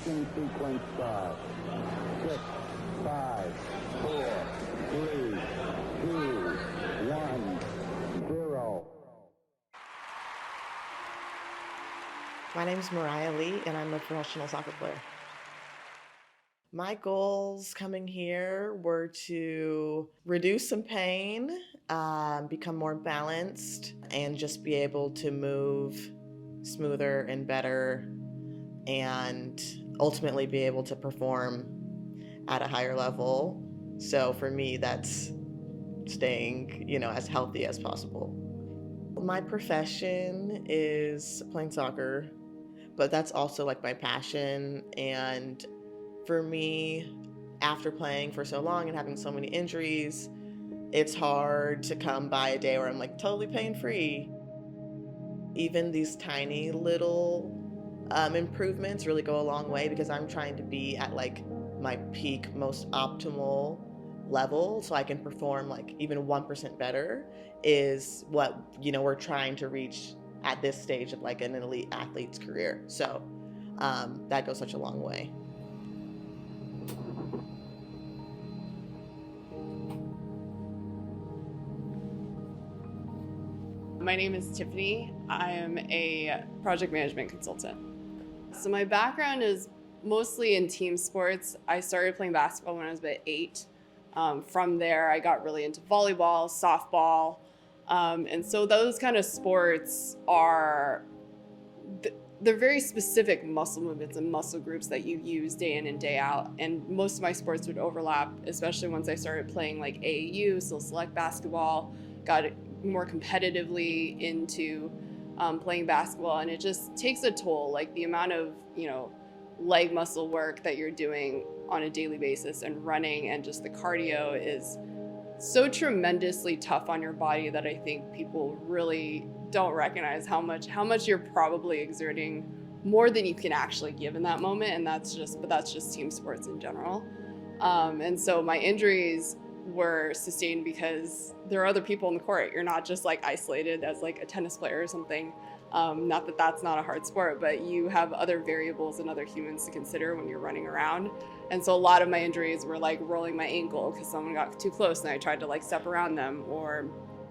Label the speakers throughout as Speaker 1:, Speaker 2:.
Speaker 1: Ignition sequence start. 6, 5, 4, 3, 2, 1, 0.
Speaker 2: My name is Mariah Lee, and I'm a professional soccer player. My goals coming here were to reduce some pain, become more balanced, and just be able to move smoother and better, and ultimately be able to perform at a higher level. So for me, that's staying, as healthy as possible. My profession is playing soccer, but that's also like my passion. And for me, after playing for so long and having so many injuries, it's hard to come by a day where I'm like totally pain free. Even these tiny little improvements really go a long way, because I'm trying to be at like my peak, most optimal level, so I can perform like even 1% better is what we're trying to reach at this stage of like an elite athlete's career. So that goes such a long way.
Speaker 3: My name is Tiffany. I am a project management consultant. So my background is mostly in team sports. I started playing basketball when I was about 8. From there, I got really into volleyball, softball. And so those kind of sports they're very specific muscle movements and muscle groups that you use day in and day out. And most of my sports would overlap, especially once I started playing like AAU, so select basketball, got more competitively into playing basketball. And it just takes a toll, like the amount of, leg muscle work that you're doing on a daily basis and running, and just the cardio is so tremendously tough on your body that I think people really don't recognize how much you're probably exerting more than you can actually give in that moment. And that's just team sports in general. And so my injuries were sustained because there are other people in the court. You're not just like isolated as like a tennis player or something. Not that that's not a hard sport, but you have other variables and other humans to consider when you're running around. And so a lot of my injuries were like rolling my ankle because someone got too close and I tried to like step around them, or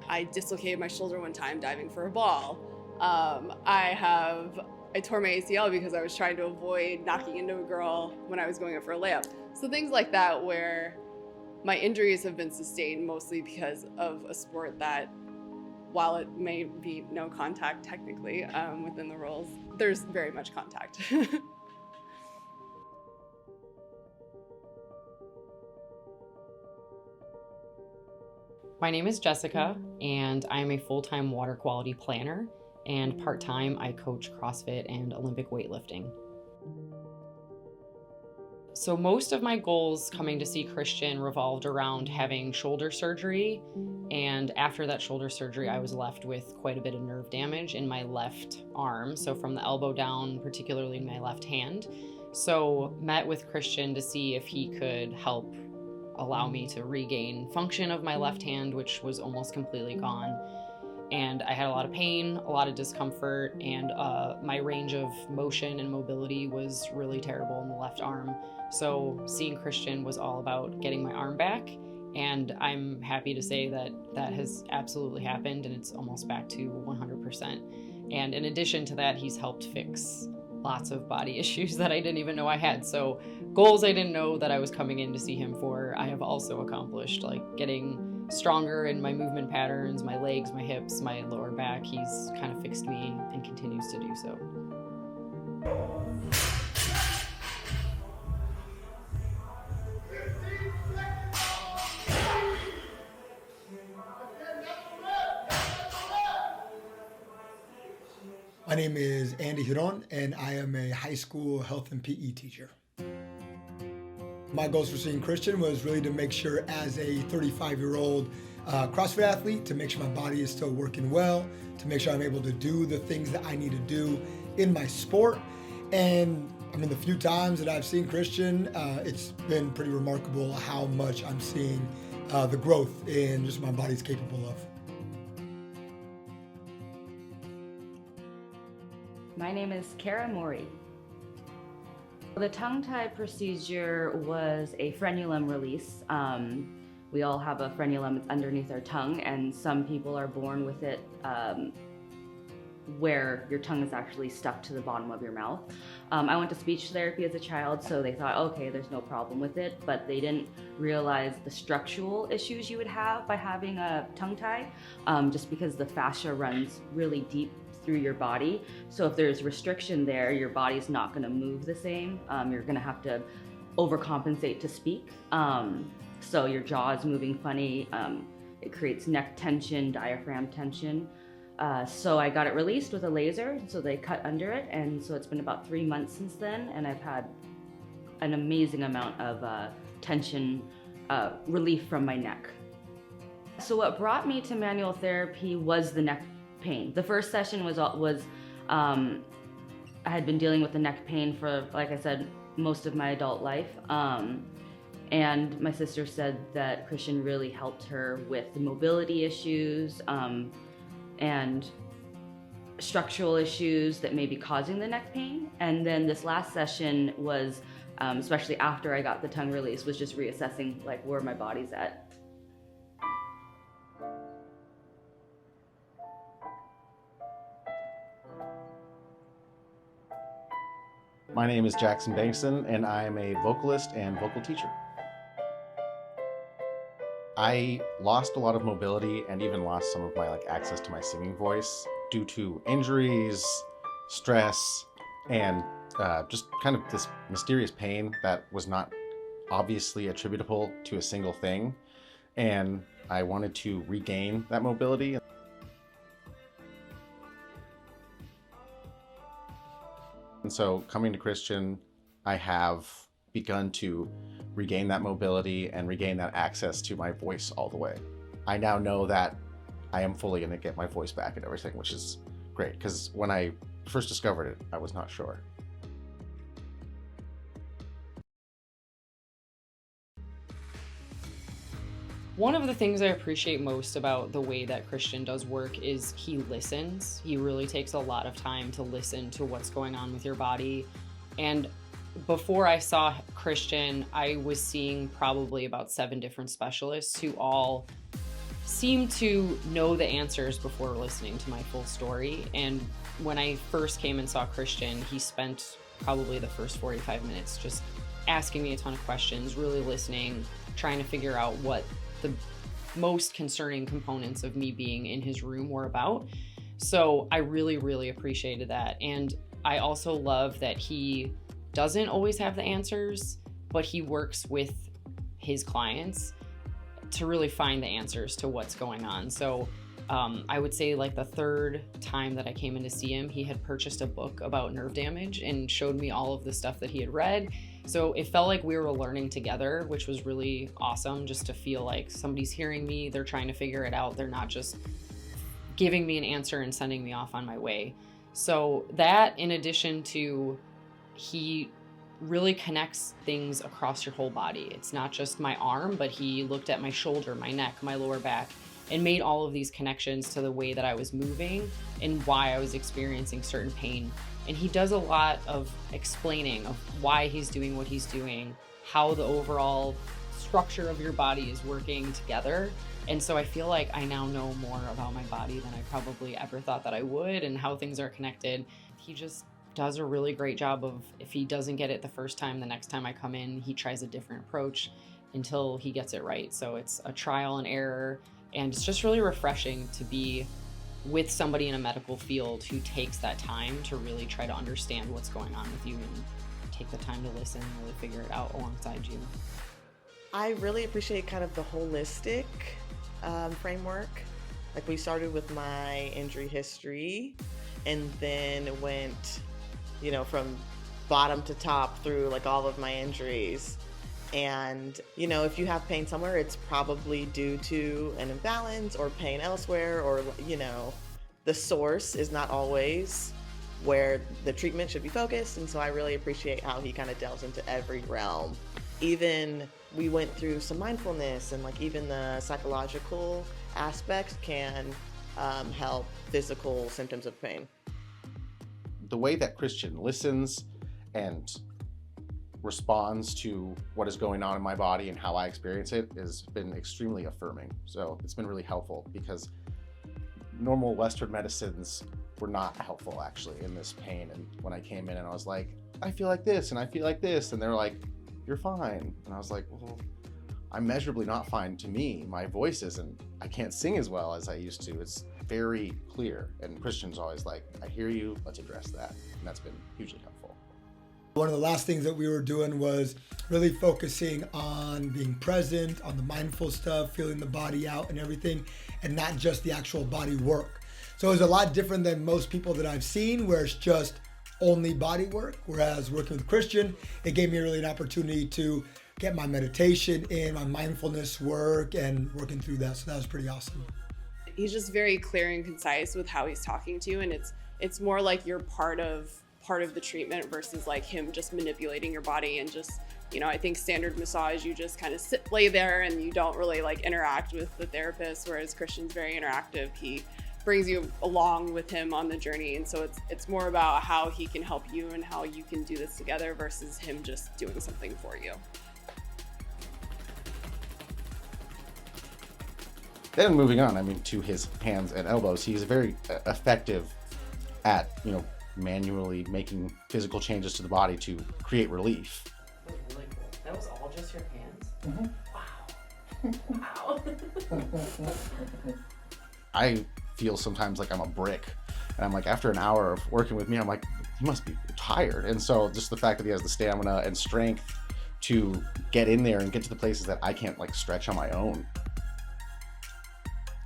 Speaker 3: I dislocated my shoulder one time diving for a ball. I tore my ACL because I was trying to avoid knocking into a girl when I was going up for a layup. So things like that, where my injuries have been sustained mostly because of a sport that, while it may be no contact technically within the rules, there's very much contact.
Speaker 4: My name is Jessica, and I'm a full-time water quality planner, and part-time I coach CrossFit and Olympic weightlifting. So most of my goals coming to see Christian revolved around having shoulder surgery, and after that shoulder surgery I was left with quite a bit of nerve damage in my left arm, so from the elbow down, particularly in my left hand. So met with Christian to see if he could help allow me to regain function of my left hand, which was almost completely gone. And I had a lot of pain, a lot of discomfort, and my range of motion and mobility was really terrible in the left arm. So seeing Christian was all about getting my arm back, and I'm happy to say that that has absolutely happened, and it's almost back to 100%. And in addition to that, he's helped fix lots of body issues that I didn't even know I had. So goals I didn't know that I was coming in to see him for, I have also accomplished, like getting stronger in my movement patterns, my legs, my hips, my lower back. He's kind of fixed me and continues to do so.
Speaker 5: My name is Andy Huron, and I am a high school health and PE teacher. My goals for seeing Christian was really to make sure, as a 35-year-old CrossFit athlete, to make sure my body is still working well, to make sure I'm able to do the things that I need to do in my sport. And I mean, the few times that I've seen Christian, it's been pretty remarkable how much I'm seeing the growth in just my body's capable of.
Speaker 6: My name is Kara Mori. The tongue tie procedure was a frenulum release. We all have a frenulum, it's underneath our tongue, and some people are born with it where your tongue is actually stuck to the bottom of your mouth. I went to speech therapy as a child, so they thought, okay, there's no problem with it, but they didn't realize the structural issues you would have by having a tongue tie, just because the fascia runs really deep through your body. So if there's restriction there, your body's not gonna move the same. You're gonna have to overcompensate to speak. So your jaw is moving funny. It creates neck tension, diaphragm tension. So I got it released with a laser, so they cut under it, and so it's been about 3 months since then, and I've had an amazing amount of tension relief from my neck. So what brought me to manual therapy was the neck pain. The first session was I had been dealing with the neck pain for, like I said, most of my adult life. And my sister said that Christian really helped her with the mobility issues and structural issues that may be causing the neck pain. And then this last session was, especially after I got the tongue release, was just reassessing like where my body's at.
Speaker 7: My name is Jackson Bankson, and I am a vocalist and vocal teacher. I lost a lot of mobility and even lost some of my access to my singing voice due to injuries, stress, and just kind of this mysterious pain that was not obviously attributable to a single thing. And I wanted to regain that mobility. And so coming to Christian, I have begun to regain that mobility and regain that access to my voice all the way. I now know that I am fully going to get my voice back and everything, which is great, because when I first discovered it, I was not sure.
Speaker 4: One of the things I appreciate most about the way that Christian does work is he listens. He really takes a lot of time to listen to what's going on with your body. And before I saw Christian, I was seeing probably about 7 different specialists who all seemed to know the answers before listening to my full story. And when I first came and saw Christian, he spent probably the first 45 minutes just asking me a ton of questions, really listening, trying to figure out what the most concerning components of me being in his room were about. So I really, really appreciated that. And I also love that he doesn't always have the answers, but he works with his clients to really find the answers to what's going on. So I would say like the 3rd time that I came in to see him, he had purchased a book about nerve damage and showed me all of the stuff that he had read. So it felt like we were learning together, which was really awesome, just to feel like somebody's hearing me, they're trying to figure it out. They're not just giving me an answer and sending me off on my way. So that, in addition to, he really connects things across your whole body. It's not just my arm, but he looked at my shoulder, my neck, my lower back, and made all of these connections to the way that I was moving and why I was experiencing certain pain. And he does a lot of explaining of why he's doing what he's doing, how the overall structure of your body is working together. And so I feel like I now know more about my body than I probably ever thought that I would, and how things are connected. He just does a really great job of, if he doesn't get it the first time, the next time I come in, he tries a different approach until he gets it right. So it's a trial and error, and it's just really refreshing to be with somebody in a medical field who takes that time to really try to understand what's going on with you and take the time to listen and really figure it out alongside you.
Speaker 2: I really appreciate kind of the holistic framework. Like, we started with my injury history and then went, from bottom to top through like all of my injuries. And, if you have pain somewhere, it's probably due to an imbalance or pain elsewhere, or, the source is not always where the treatment should be focused. And so I really appreciate how he kind of delves into every realm. Even we went through some mindfulness, and like even the psychological aspects can help physical symptoms of pain.
Speaker 7: The way that Christian listens and responds to what is going on in my body and how I experience it has been extremely affirming. So it's been really helpful, because normal Western medicines were not helpful actually in this pain. And when I came in and I was like, I feel like this and I feel like this, and they're like, you're fine. And I was like, well, I'm measurably not fine. To me, my voice isn't, I can't sing as well as I used to. It's very clear. And Christian's always like, I hear you, let's address that. And that's been hugely helpful.
Speaker 5: One of the last things that we were doing was really focusing on being present, on the mindful stuff, feeling the body out and everything, and not just the actual body work. So it was a lot different than most people that I've seen, where it's just only body work. Whereas working with Christian, it gave me really an opportunity to get my meditation in, my mindfulness work, and working through that. So that was pretty awesome.
Speaker 3: He's just very clear and concise with how he's talking to you, and it's more like you're part of the treatment versus like him just manipulating your body. And just, you know, I think standard massage, you just kind of lay there and you don't really like interact with the therapist, whereas Christian's very interactive. He brings you along with him on the journey, and so it's more about how he can help you and how you can do this together versus him just doing something for you.
Speaker 7: Then moving on, I mean, to his hands and elbows, he's very effective at, you know, manually making physical changes to the body to create relief.
Speaker 4: That was really cool. That was all just your hands? Mm-hmm. Wow.
Speaker 7: I feel sometimes like I'm a brick, and I'm like, after an hour of working with me, I'm like, he must be tired. And so just the fact that he has the stamina and strength to get in there and get to the places that I can't like stretch on my own,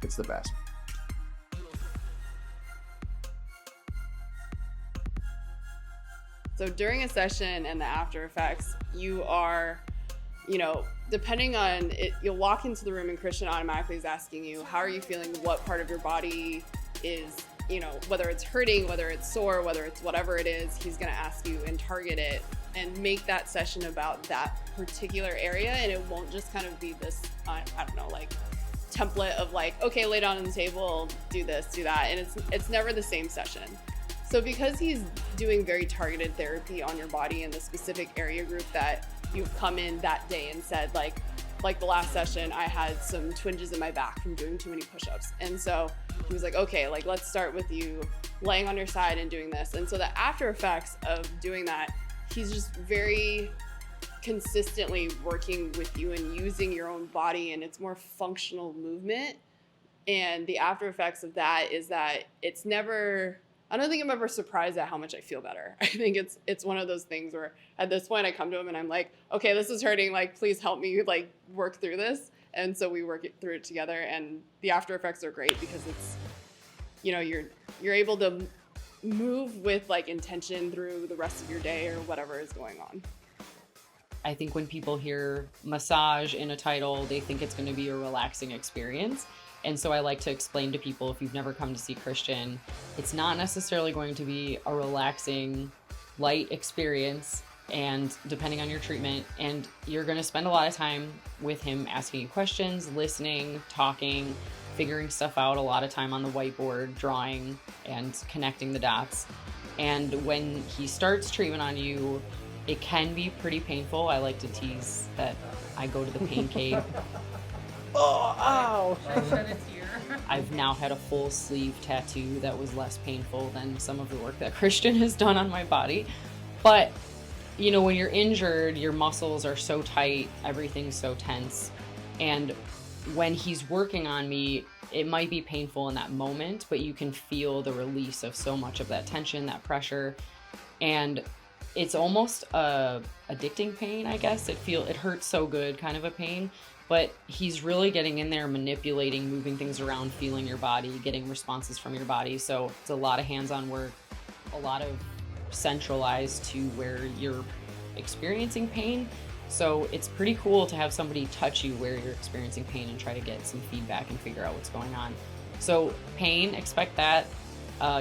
Speaker 7: it's the best.
Speaker 3: So during a session and the after effects, you are, you know, depending on it, you'll walk into the room and Christian automatically is asking you, how are you feeling? What part of your body is, you know, whether it's hurting, whether it's sore, whether it's whatever it is, he's going to ask you and target it and make that session about that particular area. And it won't just kind of be this, I don't know, like template of like, okay, lay down on the table, do this, do that. And it's never the same session. So because he's doing very targeted therapy on your body in the specific area group that you've come in that day and said, like the last session, I had some twinges in my back from doing too many push-ups. And so he was like, okay, like let's start with you laying on your side and doing this. And so the after effects of doing that, he's just very consistently working with you and using your own body, and it's more functional movement. And the after effects of that is that it's never, I don't think I'm ever surprised at how much I feel better. I think it's one of those things where at this point I come to him and I'm like, okay, this is hurting. Like, please help me like work through this. And so we work through it together, and the after effects are great because it's, you know, you're able to move with like intention through the rest of your day or whatever is going on.
Speaker 4: I think when people hear massage in a title, they think it's going to be a relaxing experience. And so I like to explain to people, if you've never come to see Christian, it's not necessarily going to be a relaxing, light experience, and depending on your treatment, and you're going to spend a lot of time with him asking you questions, listening, talking, figuring stuff out, a lot of time on the whiteboard, drawing and connecting the dots. And when he starts treatment on you, it can be pretty painful. I like to tease that I go to the pain cave.
Speaker 5: Oh, ow!
Speaker 4: I've now had a full sleeve tattoo that was less painful than some of the work that Christian has done on my body. But, you know, when you're injured, your muscles are so tight, everything's so tense. And when he's working on me, it might be painful in that moment, but you can feel the release of so much of that tension, that pressure. And it's almost a addicting pain, I guess. It hurts so good, kind of a pain. But he's really getting in there, manipulating, moving things around, feeling your body, getting responses from your body. So it's a lot of hands-on work, a lot of centralized to where you're experiencing pain. So it's pretty cool to have somebody touch you where you're experiencing pain and try to get some feedback and figure out what's going on. So pain, expect that.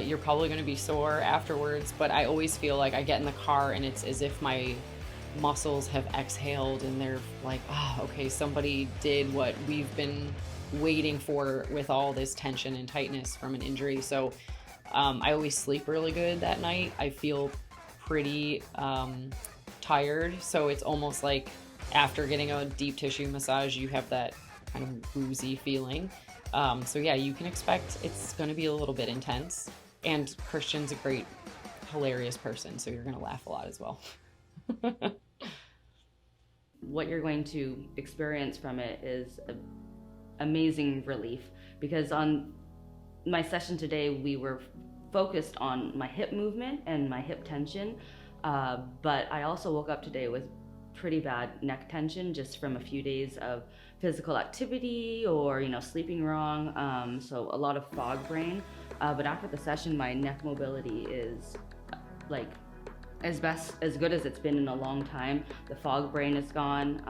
Speaker 4: You're probably going to be sore afterwards, but I always feel like I get in the car and it's as if my muscles have exhaled and they're like, oh, okay, somebody did what we've been waiting for with all this tension and tightness from an injury. So I always sleep really good that night. I feel pretty tired. So it's almost like after getting a deep tissue massage, you have that kind of woozy feeling. So yeah, you can expect it's going to be a little bit intense. And Christian's a great, hilarious person, so you're going to laugh a lot as well.
Speaker 6: What you're going to experience from it is amazing relief, because on my session today, we were focused on my hip movement and my hip tension, but I also woke up today with pretty bad neck tension just from a few days of physical activity or, sleeping wrong, so a lot of fog brain. But after the session, my neck mobility is like as good as it's been in a long time. The fog brain is gone,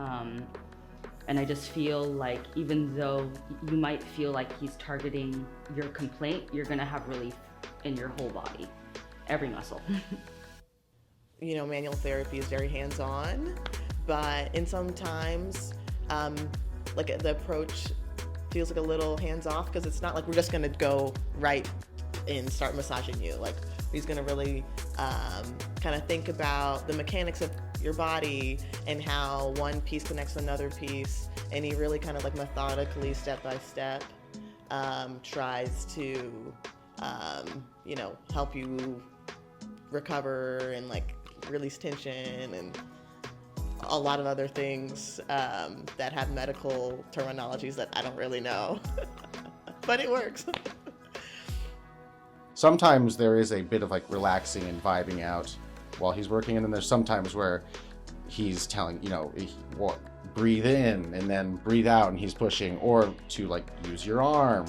Speaker 6: and I just feel like even though you might feel like he's targeting your complaint, you're gonna have relief in your whole body, every muscle.
Speaker 2: Manual therapy is very hands-on, but in sometimes, like the approach feels like a little hands-off, because it's not like we're just gonna go right and start massaging you. Like, he's gonna really kind of think about the mechanics of your body and how one piece connects to another piece, and he really kind of like methodically, step by step, tries to help you recover and like release tension and a lot of other things that have medical terminologies that I don't really know. But it works.
Speaker 7: Sometimes there is a bit of like relaxing and vibing out while he's working, and then there's sometimes where he's telling, breathe in and then breathe out, and he's pushing, or to like use your arm.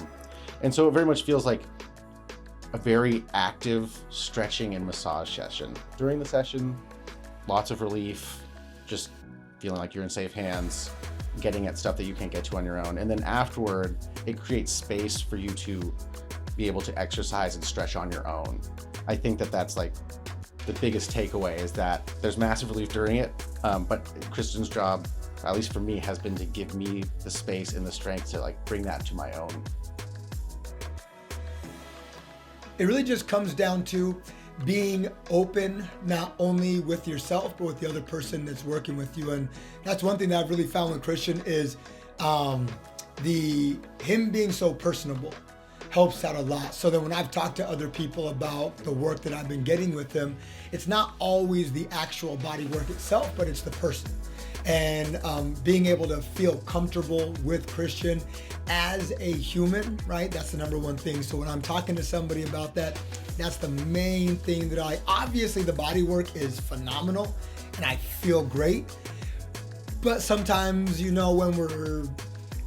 Speaker 7: And so it very much feels like a very active stretching and massage session. During the session, lots of relief, just feeling like you're in safe hands, getting at stuff that you can't get to on your own. And then afterward, it creates space for you to be able to exercise and stretch on your own. I think that that's like the biggest takeaway, is that there's massive relief during it, but Christian's job, at least for me, has been to give me the space and the strength to like bring that to my own.
Speaker 5: It really just comes down to being open, not only with yourself, but with the other person that's working with you. And that's one thing that I've really found with Christian is him being so personable helps out a lot. So that when I've talked to other people about the work that I've been getting with him, it's not always the actual body work itself, but it's the person. And being able to feel comfortable with Christian as a human, right? That's the number one thing. So when I'm talking to somebody about that, that's the main thing that obviously the body work is phenomenal and I feel great. But sometimes, when we're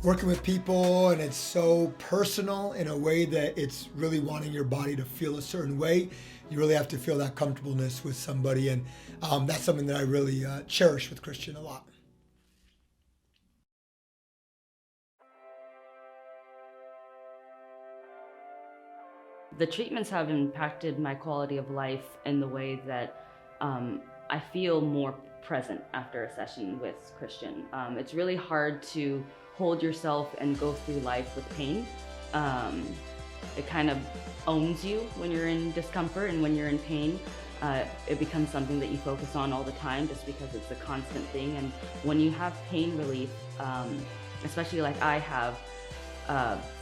Speaker 5: working with people and it's so personal in a way that it's really wanting your body to feel a certain way, you really have to feel that comfortableness with somebody. And that's something that I really cherish with Christian a lot.
Speaker 6: The treatments have impacted my quality of life in the way that I feel more present after a session with Christian. It's really hard to hold yourself and go through life with pain. It kind of owns you when you're in discomfort, and when you're in pain, it becomes something that you focus on all the time just because it's a constant thing. And when you have pain relief, especially like I have,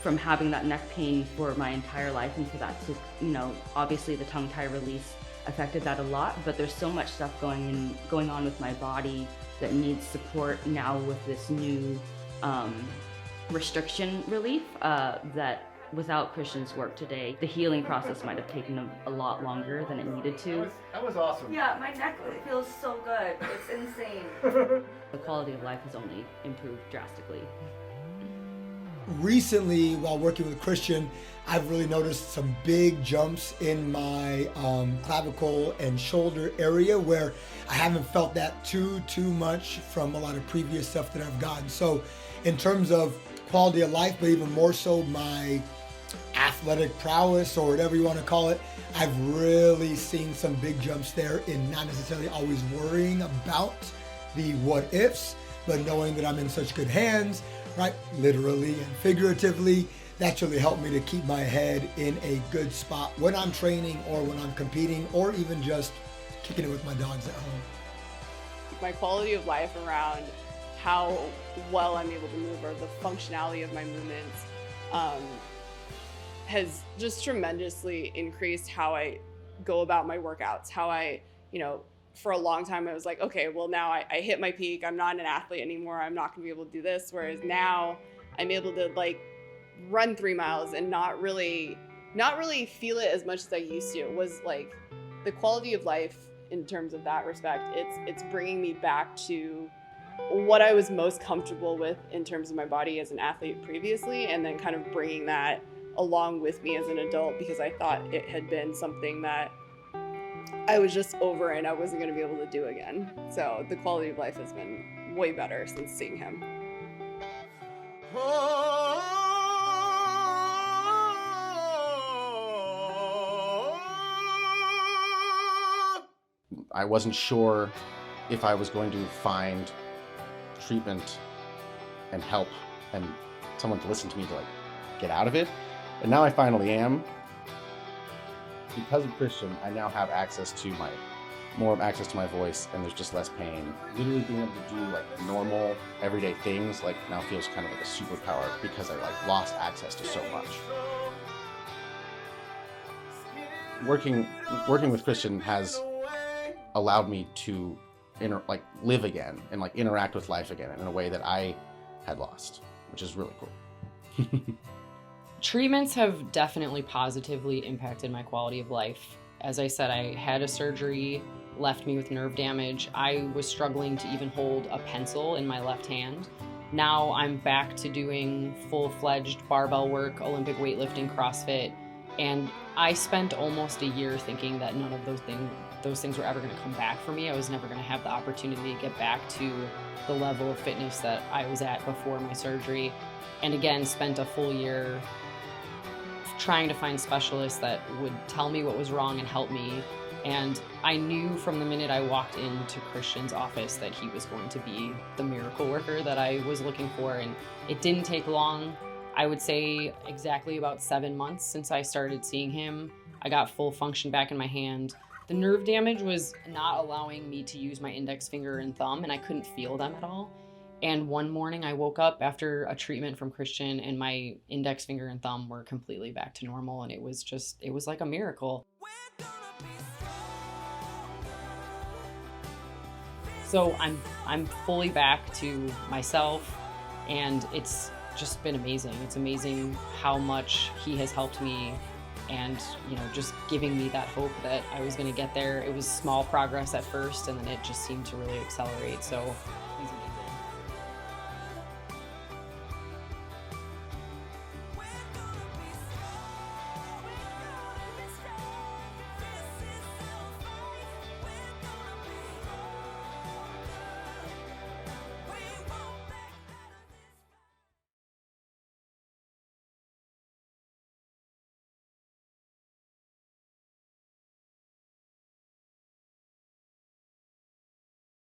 Speaker 6: from having that neck pain for my entire life, and for that to, obviously the tongue tie release affected that a lot, but there's so much stuff going on with my body that needs support now with this new restriction relief, that without Christian's work today, the healing process might have taken a lot longer than it needed to.
Speaker 5: That was awesome.
Speaker 6: Yeah, my neck feels so good. It's insane. The quality of life has only improved drastically.
Speaker 5: Recently, while working with Christian, I've really noticed some big jumps in my clavicle and shoulder area where I haven't felt that too much from a lot of previous stuff that I've gotten. So in terms of quality of life, but even more so my athletic prowess, or whatever you want to call it, I've really seen some big jumps there in not necessarily always worrying about the what ifs, but knowing that I'm in such good hands, right? Literally and figuratively. That's really helped me to keep my head in a good spot when I'm training or when I'm competing, or even just kicking it with my dogs at home.
Speaker 3: my quality of life around how well I'm able to move, or the functionality of my movements, has just tremendously increased how I go about my workouts, how I, for a long time I was like, okay, well now I hit my peak, I'm not an athlete anymore, I'm not gonna be able to do this. Whereas now I'm able to like run 3 miles and not really feel it as much as I used to. It was like the quality of life in terms of that respect, it's bringing me back to what I was most comfortable with in terms of my body as an athlete previously, and then kind of bringing that along with me as an adult, because I thought it had been something that I was just over and I wasn't going to be able to do again. So the quality of life has been way better since seeing him.
Speaker 7: I wasn't sure if I was going to find treatment and help and someone to listen to me to like get out of it. And now I finally am. Because of Christian, I now have more access to my voice, and there's just less pain. Literally being able to do like normal everyday things like now feels kind of like a superpower, because I like lost access to so much. Working with Christian has allowed me to live again and like interact with life again in a way that I had lost, which is really cool.
Speaker 4: Treatments have definitely positively impacted my quality of life. As I said, I had a surgery, left me with nerve damage. I was struggling to even hold a pencil in my left hand. Now I'm back to doing full-fledged barbell work, Olympic weightlifting, CrossFit, and I spent almost a year thinking that none of those things were ever going to come back for me. I was never going to have the opportunity to get back to the level of fitness that I was at before my surgery. And again, spent a full year trying to find specialists that would tell me what was wrong and help me. And I knew from the minute I walked into Christian's office that he was going to be the miracle worker that I was looking for. And it didn't take long. I would say exactly about 7 months since I started seeing him, I got full function back in my hand. The nerve damage was not allowing me to use my index finger and thumb, and I couldn't feel them at all. And one morning I woke up after a treatment from Christian and my index finger and thumb were completely back to normal, and it was like a miracle. So I'm fully back to myself, and it's just been amazing. It's amazing how much he has helped me, and just giving me that hope that I was going to get there. It was small progress at first, and then it just seemed to really accelerate. So